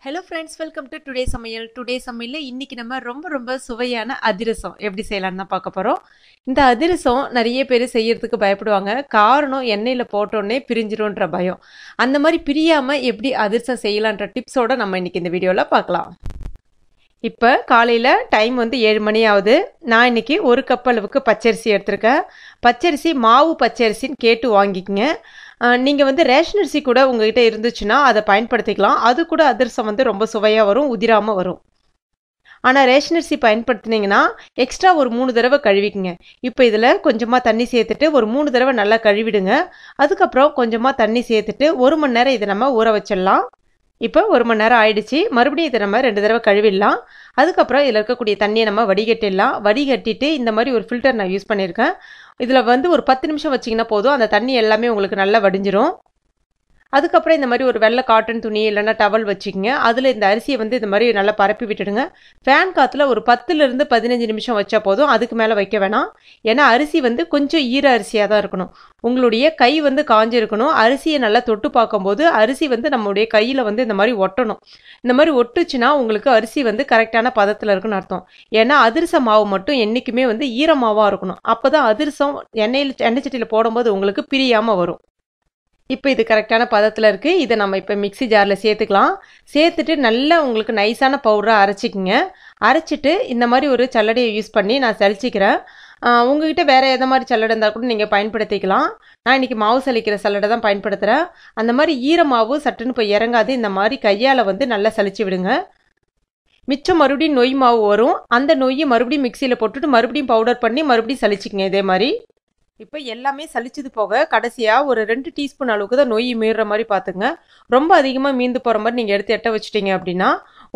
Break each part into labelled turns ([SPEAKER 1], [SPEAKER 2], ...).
[SPEAKER 1] Hello friends, welcome to Today Samayal. Today Samayal இன்னைக்கு நம்ம ரொம்ப சுவையான அதிரசம் எப்படி செய்யலாம்னு தான் பார்க்க போறோம். இந்த அதிரசம் நிறைய பேர் செய்யறதுக்கு பயப்படுவாங்க. காரணம் எண்ணெயில போட்டோனே பிரிஞ்சிரும்ன்ற பயம். அந்த மாதிரி பிரியாம எப்படி அதிரசம் செய்யலாம்ன்ற டிப்ஸோட நம்ம இன்னைக்கு இந்த வீடியோல பார்க்கலாம். இப்போ காலையில் டைம் வந்து 7 மணி ஆகுது. நான் இன்னைக்கு 1 கப் அளவுக்கு பச்சரிசி எடுத்திருக்கேன். பச்சரிசி மாவு பச்சரிசின்னு கேட்டு வாங்கிக்கங்க. நீங்கள் வந்து ரேஷன் அரிசி கூட உங்ககிட்ட இருந்துச்சுன்னா அதை பயன்படுத்திக்கலாம். அது கூட அதிரசம் வந்து ரொம்ப சுவையாக வரும், உதிராமல் வரும். ஆனால் ரேஷன் அரிசி பயன்படுத்தினீங்கன்னா எக்ஸ்ட்ரா ஒரு 3 தடவை கழுவிக்குங்க. இப்போ இதில் கொஞ்சமாக தண்ணி சேர்த்துட்டு ஒரு 3 தடவை நல்லா கழுவிடுங்க. அதுக்கப்புறம் கொஞ்சமாக தண்ணி சேர்த்துட்டு 1 மணி நேரம் இதை நம்ம ஊற வச்சிடலாம். இப்போ 1 மணி நேரம் ஆயிடுச்சு. மறுபடியும் இதை நம்ம 2 தடவை கழுவிடலாம். அதுக்கப்புறம் இதில் இருக்கக்கூடிய தண்ணியை நம்ம வடிகட்டிடலாம். வடிகட்டிட்டு இந்த மாதிரி ஒரு ஃபில்டர் நான் யூஸ் பண்ணியிருக்கேன். இதில் வந்து ஒரு 10 நிமிஷம் வச்சிங்கன்னா போதும். அந்த தண்ணி எல்லாமே உங்களுக்கு நல்லா வடிஞ்சிரும். அதுக்கப்புறம் இந்த மாதிரி ஒரு வெள்ளை காட்டன் துணி இல்லைன்னா டவல் வச்சுக்கோங்க. அதில் இந்த அரிசியை வந்து இந்த மாதிரி நல்லா பரப்பி விட்டுடுங்க. ஃபேன் காற்றுல ஒரு 10லேருந்து 15 நிமிஷம் வச்சா போதும். அதுக்கு மேலே வைக்க வேணாம். ஏன்னா அரிசி வந்து கொஞ்சம் ஈர அரிசியாக தான் இருக்கணும். உங்களுடைய கை வந்து காஞ்சிருக்கணும். அரிசியை நல்லா தொட்டு பார்க்கும்போது அரிசி வந்து நம்மளுடைய கையில் வந்து இந்த மாதிரி ஒட்டணும். இந்த மாதிரி ஒட்டுச்சுன்னா உங்களுக்கு அரிசி வந்து கரெக்டான பதத்தில் இருக்குன்னு அர்த்தம். ஏன்னா அதிரச மாவு மட்டும் என்றைக்குமே வந்து ஈரமாவாக இருக்கணும். அப்போ தான் அதிரசம் எண்ணெய் சட்டியில் போடும்போது உங்களுக்கு பிரியாமல் வரும். இப்போ இது கரெக்டான பதத்தில் இருக்குது. இதை நம்ம இப்போ மிக்ஸி ஜாரில் சேர்த்துக்கலாம். சேர்த்துட்டு நல்லா உங்களுக்கு நைஸான பவுடராக அரைச்சிக்கிங்க. அரைச்சிட்டு இந்த மாதிரி ஒரு சல்லடையை யூஸ் பண்ணி நான் சலிச்சிக்கிறேன். உங்ககிட்ட வேறு எந்த மாதிரி சல்லடை இருந்தால் கூட நீங்கள் பயன்படுத்திக்கலாம். நான் இன்றைக்கி மாவு சலிக்கிற சல்லடை தான் பயன்படுத்துகிறேன். அந்த மாதிரி ஈரமாவு சட்டுன்னு போய் இறங்காது. இந்த மாதிரி கையால் வந்து நல்லா சலிச்சு விடுங்க. மிச்சம் மறுபடியும் நொய் மாவு வரும். அந்த நொய்யை மறுபடியும் மிக்சியில் போட்டுட்டு மறுபடியும் பவுடர் பண்ணி மறுபடியும் சலிச்சிக்கங்க இதே மாதிரி. இப்போ எல்லாமே சலிச்சது போக கடைசியாக ஒரு 2 டீஸ்பூன் அளவுக்கு தான் நொய் மீறுற மாதிரி பார்த்துங்க. ரொம்ப அதிகமாக மீந்து போகிற மாதிரி நீங்கள் எடுத்து எட்ட வச்சுட்டீங்க அப்படின்னா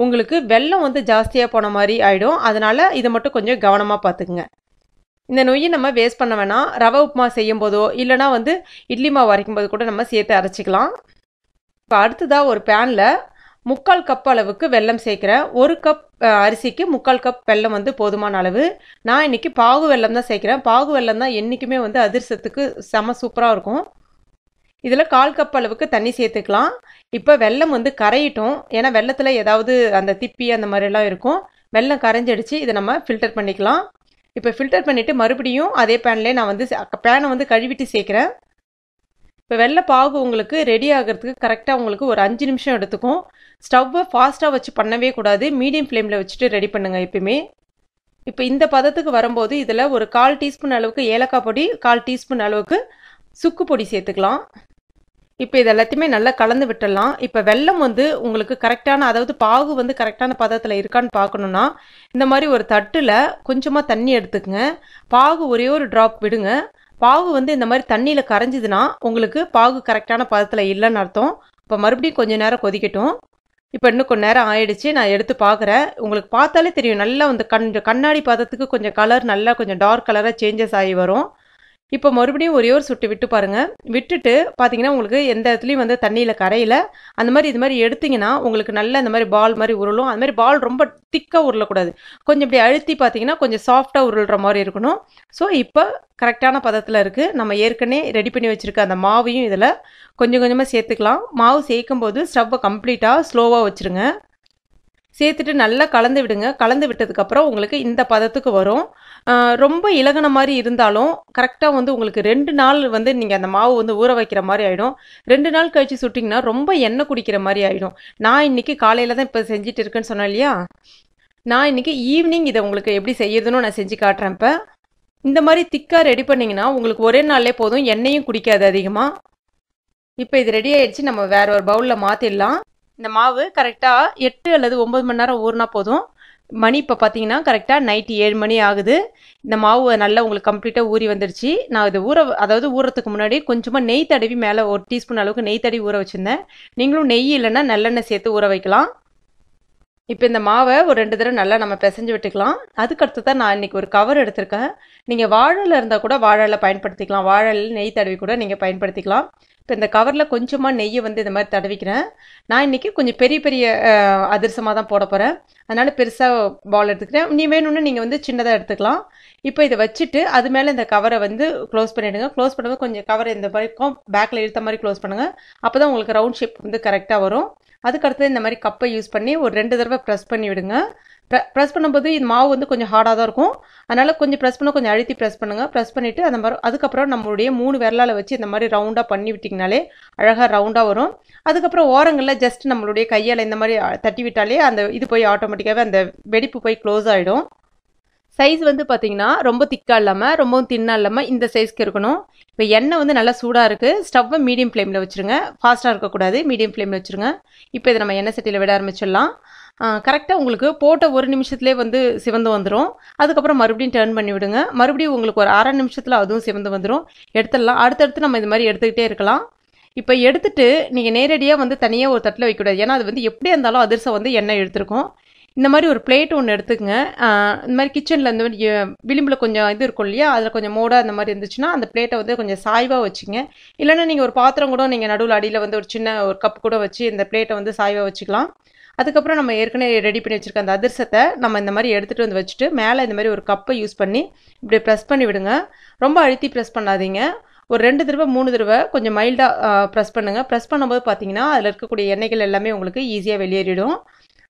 [SPEAKER 1] உங்களுக்கு வெல்லம் வந்து ஜாஸ்தியாக போன மாதிரி ஆகிடும். அதனால் இதை மட்டும் கொஞ்சம் கவனமாக பார்த்துக்குங்க. இந்த நொய்யை நம்ம வேஸ்ட் பண்ண வேணாம். ரவை உப்புமா செய்யும் போதோ இல்லைனா வந்து இட்லி மாவு அரைக்கும் போது கூட நம்ம சேர்த்து அரைச்சிக்கலாம். இப்போ அடுத்ததாக ஒரு பேனில் 3/4 கப் அளவுக்கு வெல்லம் சேர்க்குறேன். 1 கப் அரிசிக்கு 3/4 கப் வெல்லம் வந்து போதுமான அளவு. நான் இன்றைக்கி பாகு வெல்லம் தான் சேர்க்குறேன். பாகு வெல்லம் தான் என்றைக்குமே வந்து அதிரசத்துக்கு செம சூப்பராக இருக்கும். இதில் 1/4 கப் அளவுக்கு தண்ணி சேர்த்துக்கலாம். இப்போ வெல்லம் வந்து கரையிட்டும். ஏன்னா வெல்லத்தில் ஏதாவது அந்த திப்பி அந்த மாதிரிலாம் இருக்கும். வெல்லம் கரைஞ்சிடுச்சு. இதை நம்ம ஃபில்டர் பண்ணிக்கலாம். இப்போ ஃபில்டர் பண்ணிவிட்டு மறுபடியும் அதே பேன்லேயே நான் வந்து பேனை வந்து கழுவிட்டு சேர்க்குறேன். இப்போ வெள்ளை பாகு உங்களுக்கு ரெடி ஆகிறதுக்கு கரெக்டாக உங்களுக்கு ஒரு 5 நிமிஷம் எடுத்துக்கும். ஸ்டவ்வை ஃபாஸ்ட்டாக வச்சு பண்ணவே கூடாது. மீடியம் ஃப்ளேமில் வச்சுட்டு ரெடி பண்ணுங்கள் எப்பயுமே. இப்போ இந்த பதத்துக்கு வரும்போது இதில் ஒரு 1/4 டீஸ்பூன் அளவுக்கு ஏலக்காய் பொடி, 1/4 டீஸ்பூன் அளவுக்கு சுக்கு பொடி சேர்த்துக்கலாம். இப்போ இது எல்லாத்தையுமே நல்லா கலந்து விட்டுடலாம். இப்போ வெல்லம் வந்து உங்களுக்கு கரெக்டான அதாவது பாகு வந்து கரெக்டான பதத்தில் இருக்கான்னு பார்க்கணுன்னா இந்த மாதிரி ஒரு தட்டில் கொஞ்சமாக தண்ணி எடுத்துக்கங்க. பாகு ஒரே ஒரு ட்ராப் விடுங்க. பாகு வந்து இந்த மாதிரி தண்ணியில் கரைஞ்சிதுன்னா உங்களுக்கு பாகு கரெக்டான பதத்தில் இல்லைன்னு அர்த்தம். இப்போ மறுபடியும் கொஞ்சம் நேரம் கொதிக்கட்டும். இப்போ இன்னும் கொஞ்சம் நேரம் ஆயிடுச்சு. நான் எடுத்து பார்க்குறேன். உங்களுக்கு பார்த்தாலே தெரியும் நல்லா வந்து கண்ணாடி பதத்துக்கு கொஞ்சம் கலர் நல்லா கொஞ்சம் டார்க் கலராக சேஞ்சஸ் ஆகி வரும். இப்போ மறுபடியும் ஒரே ஒரு சொட்டு விட்டு பாருங்கள். விட்டுட்டு பார்த்தீங்கன்னா உங்களுக்கு எந்த இடத்துலையும் வந்து தண்ணியில் கரையில் அந்த மாதிரி இது மாதிரி எடுத்திங்கன்னா உங்களுக்கு நல்லா இந்த மாதிரி பால் மாதிரி உருளும். அந்த மாதிரி பால் ரொம்ப திக்காக உருளக்கூடாது. கொஞ்சம் இப்படி அழுத்தி பார்த்தீங்கன்னா கொஞ்சம் சாஃப்டாக உருள்ற மாதிரி இருக்கணும். ஸோ இப்போ கரெக்டான பதத்தில் இருக்குது. நம்ம ஏற்கனவே ரெடி பண்ணி வச்சுருக்க அந்த மாவையும் இதில் கொஞ்சம் கொஞ்சமாக சேர்த்துக்கலாம். மாவு சேர்க்கும் போது ஸ்டவ்வை கம்ப்ளீட்டாக ஸ்லோவாக வச்சுருங்க. சேர்த்துட்டு நல்லா கலந்து விடுங்க. கலந்து விட்டதுக்கப்புறம் உங்களுக்கு இந்த பதத்துக்கு வரும். ரொம்ப இலகுன மாதிரி இருந்தாலும் கரெக்டாக வந்து உங்களுக்கு 2 நாள் வந்து நீங்கள் அந்த மாவு வந்து ஊற வைக்கிற மாதிரி ஆகிடும். 2 நாள் கழித்து சுட்டிங்கன்னா ரொம்ப எண்ணெய் குடிக்கிற மாதிரி ஆகிடும். நான் இன்றைக்கி காலையில் தான் இப்போ செஞ்சுட்டு இருக்கேன்னு சொன்னேன் இல்லையா. நான் இன்றைக்கி ஈவினிங் இதை உங்களுக்கு எப்படி செய்யறதுன்னு நான் செஞ்சு காட்டுறேன். இப்போ இந்த மாதிரி திக்காக ரெடி பண்ணிங்கன்னா உங்களுக்கு ஒரே நாள்லே போதும். எண்ணெயும் குடிக்காது அதிகமாக. இப்போ இது ரெடி ஆகிடுச்சு. நம்ம வேறு ஒரு பவுலில் மாற்றிடலாம். இந்த மாவு கரெக்டாக 8 அல்லது 9 மணி நேரம் ஊறினா போதும். மணி இப்போ பார்த்தீங்கன்னா கரெக்டாக நைட்டு 7 மணி ஆகுது. இந்த மாவு நல்லா உங்களுக்கு கம்ப்ளீட்டாக ஊறி வந்துடுச்சு. நான் இது அதாவது ஊறத்துக்கு முன்னாடி கொஞ்சமாக நெய் தடவி மேலே 1 டீஸ்பூன் அளவுக்கு நெய் தடவி ஊற வச்சுருந்தேன். நீங்களும் நெய் இல்லைன்னா நல்லெண்ணெய் சேர்த்து ஊற வைக்கலாம். இப்போ இந்த மாவை ஒரு 2 தடவை நல்லா நம்ம பிசைஞ்சு விட்டுக்கலாம். அதுக்கடுத்து தான் நான் இன்றைக்கி ஒரு கவர் எடுத்திருக்கேன். நீங்கள் வாழையில் இருந்தால் கூட வாழையில் பயன்படுத்திக்கலாம். வாழையில் நெய் தடவி கூட நீங்கள் பயன்படுத்திக்கலாம். இப்போ இந்த கவரில் கொஞ்சமாக நெய்யை வந்து இந்த மாதிரி தடவிக்கிறேன். நான் இன்றைக்கி கொஞ்சம் பெரிய பெரிய அதிரசமாக தான் போட போகிறேன். அதனால் பெருசாக பால் எடுத்துக்கிறேன். நீ வேணும்னு நீங்கள் வந்து சின்னதாக எடுத்துக்கலாம். இப்போ இதை வச்சுட்டு அது மேலே இந்த கவரை வந்து க்ளோஸ் பண்ணிவிடுங்க. க்ளோஸ் பண்ணும்போது கொஞ்சம் கவரை இந்த மாதிரி பேக்கில் இழுத்த மாதிரி க்ளோஸ் பண்ணுங்கள். அப்போ தான் உங்களுக்கு ரவுண்ட் ஷேப் வந்து கரெக்டாக வரும். அதுக்கடுத்து இந்த மாதிரி கப்பை யூஸ் பண்ணி ஒரு 2 தடவை ப்ரெஸ் பண்ணி விடுங்க. ப்ரெஸ் பண்ணும்போது இது மாவு வந்து கொஞ்சம் ஹார்டாக தான் இருக்கும். அதனால் கொஞ்சம் ப்ரெஸ் பண்ண கொஞ்சம் அழுத்தி ப்ரெஸ் பண்ணுங்கள். ப்ரெஸ் பண்ணிவிட்டு அந்த மாதிரி அதுக்கப்புறம் நம்மளுடைய 3 விரலால் வச்சு இந்த மாதிரி ரவுண்டாக பண்ணி விட்டிங்கனாலே அழகாக ரவுண்டாக வரும். அதுக்கப்புறம் ஓரங்களில் ஜஸ்ட் நம்மளுடைய கையால் இந்த மாதிரி தட்டி விட்டாலே அந்த இது போய் ஆட்டோமேட்டிக்காகவே அந்த வெடிப்பு போய் க்ளோஸ் ஆகிடும். சைஸ் வந்து பார்த்தீங்கன்னா ரொம்ப திக்காக இல்லாமல் ரொம்பவும் தின்னாக இல்லாமல் இந்த சைஸ்க்கு இருக்கணும். இப்போ எண்ணெய் வந்து நல்லா சூடாக இருக்குது. ஸ்டவ்வை மீடியம் ஃப்ளேமில் வச்சுருங்க. ஃபாஸ்ட்டாக இருக்கக்கூடாது, மீடியம் ஃப்ளேமில் வச்சுருங்க. இப்போ இதை நம்ம எண்ணெய் சட்டியில் விட ஆரம்பிச்சிடலாம். கரெக்டாக உங்களுக்கு போட்ட 1 நிமிஷத்துலேயே வந்து சிவந்து வந்துடும். அதுக்கப்புறம் மறுபடியும் டர்ன் பண்ணி விடுங்க. மறுபடியும் உங்களுக்கு ஒரு 1/2 நிமிஷத்தில் அதுவும் சிவந்து வந்துடும். எடுத்துடலாம். அடுத்தடுத்து நம்ம இது மாதிரி எடுத்துக்கிட்டே இருக்கலாம். இப்போ எடுத்துட்டு நீங்கள் நேரடியாக வந்து தனியாக ஒரு தட்டில் வைக்கக்கூடாது. ஏன்னா அது வந்து எப்படியா இருந்தாலும் அதிரசம் வந்து எண்ணெய் எடுத்துருக்கும். இந்த மாதிரி ஒரு பிளேட் ஒன்று எடுத்துக்கங்க. இந்த மாதிரி கிச்சனில் இந்த மாதிரி விளிம்பில் கொஞ்சம் இது இருக்கும் இல்லையா, அதில் கொஞ்சம் மோடாக அந்த மாதிரி இருந்துச்சுன்னா அந்த பிளேட்டை வந்து கொஞ்சம் சாய்வாக வச்சுங்க. இல்லைன்னா நீங்கள் ஒரு பாத்திரம் கூட நீங்கள் நடுவில் அடியில் வந்து ஒரு சின்ன ஒரு கப் கூட வச்சு இந்த பிளேட்டை வந்து சாய்வாக வச்சுக்கலாம். அதுக்கப்புறம் நம்ம ஏற்கனவே ரெடி பண்ணி வச்சுருக்க அந்த அதிரசத்தை நம்ம இந்த மாதிரி எடுத்துகிட்டு வந்து வச்சுட்டு மேலே இந்த மாதிரி ஒரு கப்பை யூஸ் பண்ணி இப்படி ப்ரெஸ் பண்ணி விடுங்க. ரொம்ப அழுத்தி ப்ரெஸ் பண்ணாதீங்க. ஒரு 2 தடவை 3 தடவை கொஞ்சம் மைல்டாக ப்ரெஸ் பண்ணுங்கள். ப்ரெஸ் பண்ணும்போது பார்த்தீங்கன்னா அதில் இருக்கக்கூடிய எண்ணெய்கள் எல்லாமே உங்களுக்கு ஈஸியாக வெளியேறிடும்.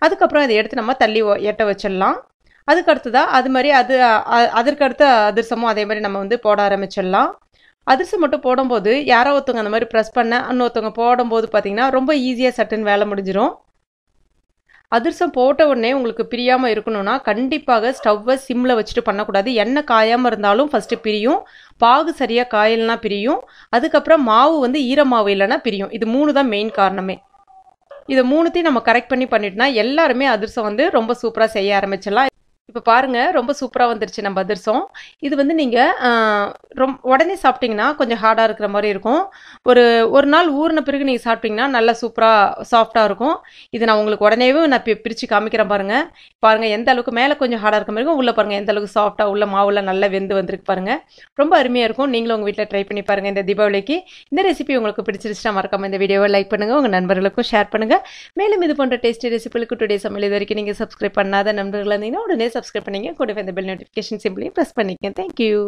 [SPEAKER 1] அதுக்கப்புறம் இதை எடுத்து நம்ம தள்ளி எட்ட வச்சிடலாம். அதுக்கடுத்துதான் அது மாதிரி அதற்கடுத்த அதிரசமும் அதே மாதிரி நம்ம வந்து போட ஆரம்பிச்சிடலாம். அதிரசம் மட்டும் போடும்போது யாரோ ஒருத்தவங்க அந்த மாதிரி ப்ரெஸ் பண்ண இன்னொருத்தவங்க போடும்போது பார்த்தீங்கன்னா ரொம்ப ஈஸியாக சட்டுன்னு வேலை முடிஞ்சிடும். அதிரசம் போட்ட உடனே உங்களுக்கு பிரியாமல் இருக்கணும்னா கண்டிப்பாக ஸ்டவ்வை சிம்மில் வச்சுட்டு பண்ணக்கூடாது. எண்ணெய் காயாமல் இருந்தாலும் ஃபஸ்ட்டு பிரியும், பாகு சரியாக காயல்னா பிரியும், அதுக்கப்புறம் மாவு வந்து ஈரமாவு இல்லைன்னா பிரியும். இது 3 தான் மெயின் காரணமே. இதை 3த்தையும் நம்ம கரெக்ட் பண்ணிட்டோம்னா எல்லாருமே அதிரசம் வந்து ரொம்ப சூப்பராக செய்ய ஆரம்பிச்சிடலாம். இப்போ பாருங்கள், ரொம்ப சூப்பராக வந்துருச்சு நம்ம அதிரசம். இது வந்து நீங்கள் உடனே சாப்பிட்டிங்கன்னா கொஞ்சம் ஹார்டாக இருக்கிற மாதிரி இருக்கும். ஒரு நாள் ஊறின பிறகு நீங்கள் சாப்பிட்டிங்கன்னா நல்லா சூப்பராக சாஃப்டாக இருக்கும். இது நான் உங்களுக்கு உடனேவே நான் பிரித்து காமிக்கிறேன் பாருங்கள் எந்த அளவுக்கு மேலே கொஞ்சம் ஹார்டாக இருக்க மாதிரி இருக்கும், உள்ளே பாருங்கள் எந்த அளவுக்கு சாஃப்டாக உள்ள மாவுலாம் நல்லா வெந்து வந்திருக்கு பாருங்கள். ரொம்ப அருமையாக இருக்கும். நீங்களும் உங்கள் வீட்டில் ட்ரை பண்ணி பாருங்கள் இந்த தீபாவளிக்கு. இந்த ரெசிபி உங்களுக்கு பிடிச்சிருச்சுன்னா மறக்காம இந்த வீடியோவை லைக் பண்ணுங்கள், உங்கள் நண்பர்களுக்கும் ஷேர் பண்ணுங்கள். மேலும் இது போன்ற டேஸ்டி ரெசிபிகளுக்கு டுடே சமையல் இது வரைக்கும் நீங்கள் சப்ஸ்கிரைப் பண்ணாத நண்பர்கள் இருந்தீங்கன்னா உடனே சப்ஸ்கிரைப் பண்ணிங்க. கூடவே இந்த பெல் நோட்டிஃபிகேஷன் சிம்பிளையும் ப்ரெஸ் பண்ணிக்கங்க. தேங்க்யூ.